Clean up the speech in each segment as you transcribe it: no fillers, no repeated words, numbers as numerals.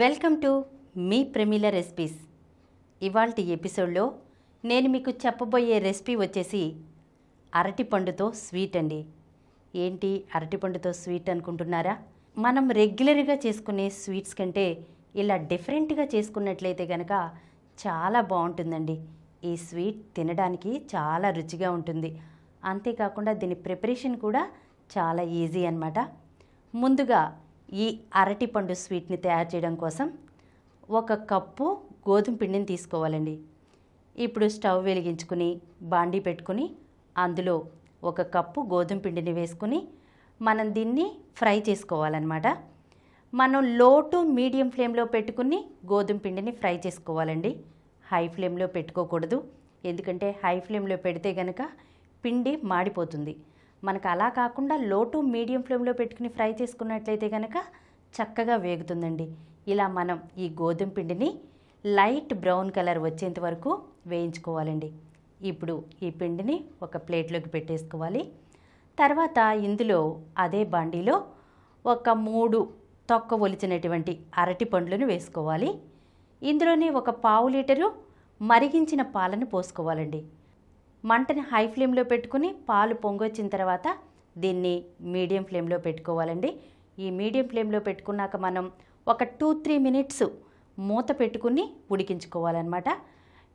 Welcome to me Pramila recipes. ఇవాల్టి ఎపిసోడ్లో నేను మీకు చెప్పబోయే రెసిపీ వచ్చేసి అరటిపండుతో స్వీట్ అండి. ఏంటి అరటిపండుతో స్వీట్ అనుకుంటున్నారా? మనం రెగ్యులర్గా చేసుకునే స్వీట్స్ కంటే ఇలా డిఫరెంట్గా చేసుకున్నట్లయితే కనుక చాలా బాగుంటుందండి. ఈ స్వీట్ తినడానికి చాలా రుచిగా ఉంటుంది. అంతేకాకుండా దీని ప్రిపరేషన్ కూడా చాలా ఈజీ అన్నమాట. ముందుగా ఈ అరటిపండు స్వీట్ని తయారు చేయడం కోసం 1 కప్పు గోధుమ పిండిని తీసుకోవాలండి. ఇప్పుడు స్టవ్ వెలిగించుకుని బాండీ పెట్టుకుని అందులో 1 కప్పు గోధుమ పిండిని వేసుకుని మనం దీన్ని ఫ్రై చేసుకోవాలన్నమాట. మనం లో టు మీడియం ఫ్లేమ్లో పెట్టుకుని గోధుమ పిండిని ఫ్రై చేసుకోవాలండి. హై ఫ్లేమ్లో పెట్టుకోకూడదు, ఎందుకంటే హై ఫ్లేమ్లో పెడితే కనుక పిండి మాడిపోతుంది. మనకు అలా కాకుండా లో టు మీడియం ఫ్లేమ్లో పెట్టుకుని ఫ్రై చేసుకున్నట్లయితే కనుక చక్కగా వేగుతుందండి. ఇలా మనం ఈ గోధుమ పిండిని లైట్ బ్రౌన్ కలర్ వచ్చేంత వరకు వేయించుకోవాలండి. ఇప్పుడు ఈ పిండిని ఒక ప్లేట్లోకి పెట్టేసుకోవాలి. తర్వాత ఇందులో అదే బాండీలో 3 తొక్క ఒలిచినటువంటి అరటి పండ్లను వేసుకోవాలి. ఇందులోనే 1/4 లీటరు మరిగించిన పాలను పోసుకోవాలండి. మంటని హై ఫ్లేమ్లో పెట్టుకుని పాలు పొంగొచ్చిన తర్వాత దీన్ని మీడియం ఫ్లేమ్లో పెట్టుకోవాలండి. ఈ మీడియం ఫ్లేమ్లో పెట్టుకున్నాక మనం ఒక 2-3 మినిట్స్ మూత పెట్టుకుని ఉడికించుకోవాలన్నమాట.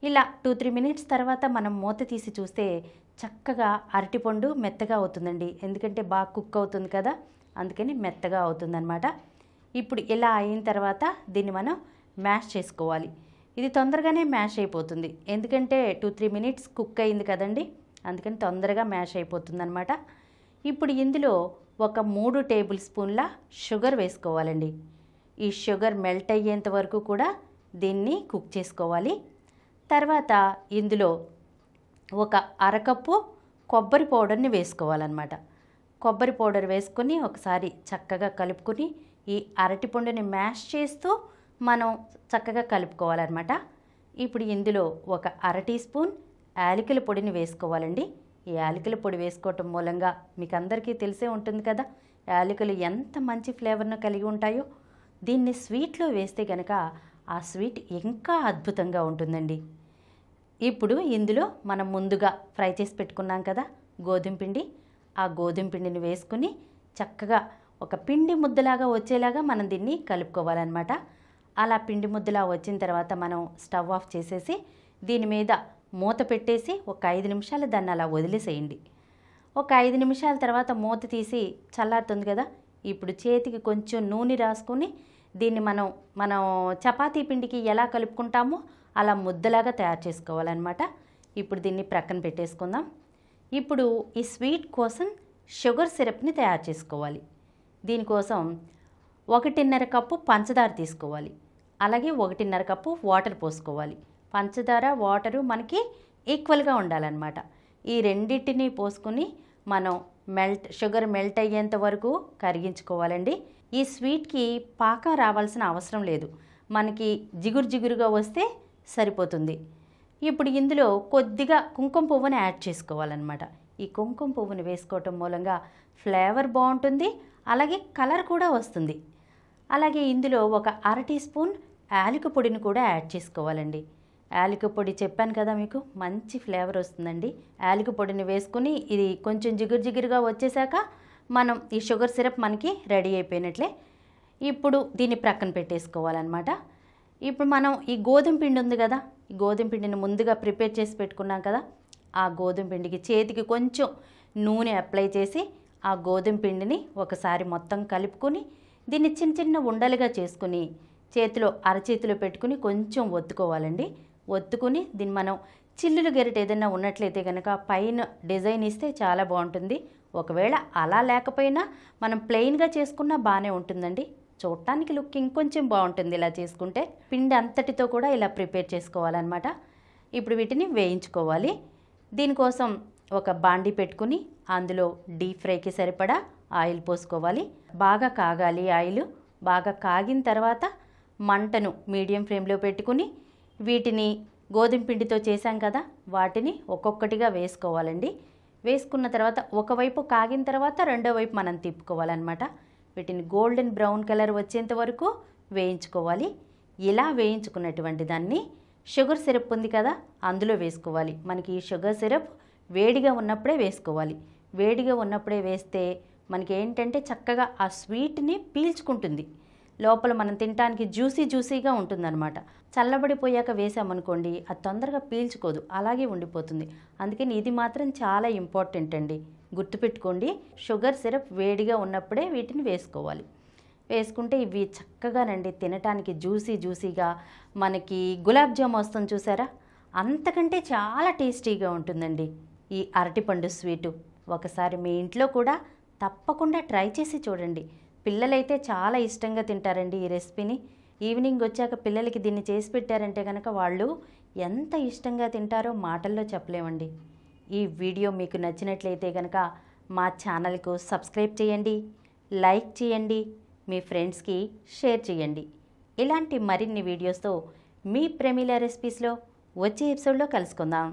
ఇలా 2-3 మినిట్స్ తర్వాత మనం మూత తీసి చూస్తే చక్కగా అరటిపండు మెత్తగా అవుతుందండి. ఎందుకంటే బాగా కుక్ అవుతుంది కదా, అందుకని మెత్తగా అవుతుందన్నమాట. ఇప్పుడు ఇలా అయిన తర్వాత దీన్ని మనం మ్యాష్ చేసుకోవాలి. ఇది తొందరగానే మ్యాష్ అయిపోతుంది, ఎందుకంటే 2-3 మినిట్స్ కుక్ అయింది కదండి, అందుకని తొందరగా మ్యాష్ అయిపోతుంది అనమాట. ఇప్పుడు ఇందులో 3 టేబుల్ స్పూన్ల షుగర్ వేసుకోవాలండి. ఈ షుగర్ మెల్ట్ అయ్యేంత వరకు కూడా దీన్ని కుక్ చేసుకోవాలి. తర్వాత ఇందులో 1 అరకప్పు కొబ్బరి పౌడర్ని వేసుకోవాలన్నమాట. కొబ్బరి పౌడర్ వేసుకొని ఒకసారి చక్కగా కలుపుకొని ఈ అరటిపండుని మ్యాష్ చేస్తూ మనం చక్కగా కలుపుకోవాలన్నమాట. ఇప్పుడు ఇందులో 1 అర టీ స్పూన్ యాలకుల పొడిని వేసుకోవాలండి. ఈ యాలకుల పొడి వేసుకోవటం మూలంగా మీకు అందరికీ తెలిసే ఉంటుంది కదా, యాలకులు ఎంత మంచి ఫ్లేవర్ను కలిగి ఉంటాయో. దీన్ని స్వీట్లో వేస్తే కనుక ఆ స్వీట్ ఇంకా అద్భుతంగా ఉంటుందండి. ఇప్పుడు ఇందులో మనం ముందుగా ఫ్రై చేసి పెట్టుకున్నాం కదా గోధుమ పిండి, ఆ గోధుమ పిండిని వేసుకుని చక్కగా ఒక పిండి ముద్దలాగా వచ్చేలాగా మనం దీన్ని కలుపుకోవాలన్నమాట. అలా పిండి ముద్దలా వచ్చిన తర్వాత మనం స్టవ్ ఆఫ్ చేసేసి దీని మీద మూత పెట్టేసి ఒక 5 నిమిషాలు దాన్ని అలా వదిలేసేయండి. ఒక 5 నిమిషాల తర్వాత మూత తీసి చల్లారుతుంది కదా, ఇప్పుడు చేతికి కొంచెం నూనె రాసుకొని దీన్ని మనం చపాతీ పిండికి ఎలా కలుపుకుంటామో అలా ముద్దలాగా తయారు చేసుకోవాలన్నమాట. ఇప్పుడు దీన్ని ప్రక్కన పెట్టేసుకుందాం. ఇప్పుడు ఈ స్వీట్ కోసం షుగర్ సిరప్ని తయారు చేసుకోవాలి. దీనికోసం 1.5 కప్పు పంచదార తీసుకోవాలి. అలాగే 1.5 కప్పు వాటర్ పోసుకోవాలి. పంచదార వాటరు మనకి ఈక్వల్గా ఉండాలన్నమాట. ఈ రెండింటిని పోసుకుని మనం షుగర్ మెల్ట్ అయ్యేంత వరకు కరిగించుకోవాలండి. ఈ స్వీట్కి పాకం రావాల్సిన అవసరం లేదు, మనకి జిగురుగా వస్తే సరిపోతుంది. ఇప్పుడు ఇందులో కొద్దిగా కుంకుమ పువ్వుని యాడ్ చేసుకోవాలన్నమాట. ఈ కుంకుమ పువ్వుని వేసుకోవటం మూలంగా ఫ్లేవర్ బాగుంటుంది, అలాగే కలర్ కూడా వస్తుంది. అలాగే ఇందులో 1 అర టీ స్పూన్ యాలక పొడిని కూడా యాడ్ చేసుకోవాలండి. యాలక పొడి చెప్పాను కదా మీకు మంచి ఫ్లేవర్ వస్తుందండి. యాలక పొడిని వేసుకుని ఇది కొంచెం జిగురుగా వచ్చేసాక మనం ఈ షుగర్ సిరప్ మనకి రెడీ అయిపోయినట్లే. ఇప్పుడు దీన్ని ప్రక్కన పెట్టేసుకోవాలన్నమాట. ఇప్పుడు మనం ఈ గోధుమ పిండి ఉంది కదా, ఈ గోధుమ పిండిని ముందుగా ప్రిపేర్ చేసి పెట్టుకున్నాం కదా, ఆ గోధుమ పిండికి చేతికి కొంచెం నూనె అప్లై చేసి ఆ గోధుమ పిండిని ఒకసారి మొత్తం కలుపుకొని దీన్ని చిన్న ఉండలుగా చేసుకుని అరచేతిలో పెట్టుకుని కొంచెం ఒత్తుకోవాలండి. ఒత్తుకుని దీన్ని మనం చిల్లులు గెరిట ఏదైనా ఉన్నట్లయితే కనుక పైన డిజైన్ ఇస్తే చాలా బాగుంటుంది. ఒకవేళ అలా లేకపోయినా మనం ప్లెయిన్గా చేసుకున్నా బాగానే ఉంటుందండి. చూడటానికి లుక్ ఇంకొంచెం బాగుంటుంది ఇలా చేసుకుంటే. పిండి అంతటితో కూడా ఇలా ప్రిపేర్ చేసుకోవాలన్నమాట. ఇప్పుడు వీటిని వేయించుకోవాలి. దీనికోసం ఒక బాండీ పెట్టుకుని అందులో డీప్ ఫ్రైకి సరిపడా ఆయిల్ పోసుకోవాలి. బాగా కాగాలి ఆయిల్. బాగా కాగిన తర్వాత మంటను మీడియం ఫ్లేమ్లో పెట్టుకుని వీటిని గోధుమ పిండితో చేసాం కదా వాటిని ఒక్కొక్కటిగా వేసుకోవాలండి. వేసుకున్న తర్వాత ఒకవైపు కాగిన తర్వాత రెండో వైపు మనం తిప్పుకోవాలన్నమాట. వీటిని గోల్డెన్ బ్రౌన్ కలర్ వచ్చేంత వరకు వేయించుకోవాలి. ఇలా వేయించుకున్నటువంటి దాన్ని షుగర్ సిరప్ ఉంది కదా, అందులో వేసుకోవాలి. మనకి ఈ షుగర్ సిరప్ వేడిగా ఉన్నప్పుడే వేసుకోవాలి. వేడిగా ఉన్నప్పుడే వేస్తే మనకి ఏంటంటే చక్కగా ఆ స్వీట్ని పీల్చుకుంటుంది. లోపల మనం తినడానికి జ్యూసీగా ఉంటుందన్నమాట. చల్లబడిపోయాక వేసామనుకోండి అది తొందరగా పీల్చుకోదు, అలాగే ఉండిపోతుంది. అందుకని ఇది మాత్రం చాలా ఇంపార్టెంట్ అండి, గుర్తుపెట్టుకోండి. షుగర్ సిరప్ వేడిగా ఉన్నప్పుడే వీటిని వేసుకోవాలి. వేసుకుంటే ఇవి చక్కగానండి తినటానికి జ్యూసీగా మనకి గులాబ్ జామ్ వస్తుంది చూసారా, అంతకంటే చాలా టేస్టీగా ఉంటుందండి ఈ అరటిపండు స్వీటు. ఒకసారి మీ ఇంట్లో కూడా తప్పకుండా ట్రై చేసి చూడండి. పిల్లలైతే చాలా ఇష్టంగా తింటారండి ఈ రెసిపీని. ఈవినింగ్ వచ్చాక పిల్లలకి దీన్ని చేసి పెట్టారంటే కనుక వాళ్ళు ఎంత ఇష్టంగా తింటారో మాటల్లో చెప్పలేమండి. ఈ వీడియో మీకు నచ్చినట్లయితే కనుక మా ఛానల్కు సబ్స్క్రైబ్ చేయండి, లైక్ చేయండి, మీ ఫ్రెండ్స్కి షేర్ చేయండి. ఇలాంటి మరిన్ని వీడియోస్తో మీ ప్రమీల రెసిపీస్లో వచ్చే ఎపిసోడ్లో కలుసుకుందాం.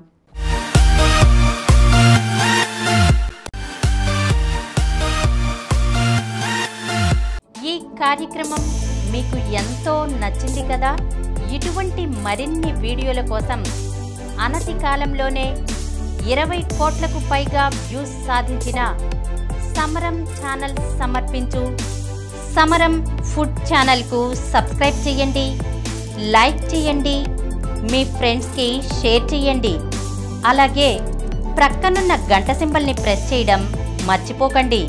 ఈ కార్యక్రమం మీకు ఎంతో నచ్చింది కదా. ఇటువంటి మరిన్ని వీడియోల కోసం అనతి కాలంలోనే 20 కోట్లకు పైగా వ్యూస్ సాధించిన సమరం ఛానల్ సమర్పించు సమరం ఫుడ్ ఛానల్కు సబ్స్క్రైబ్ చేయండి, లైక్ చేయండి, మీ ఫ్రెండ్స్కి షేర్ చేయండి. అలాగే ప్రక్కనున్న గంట సింబల్ని ప్రెస్ చేయడం మర్చిపోకండి.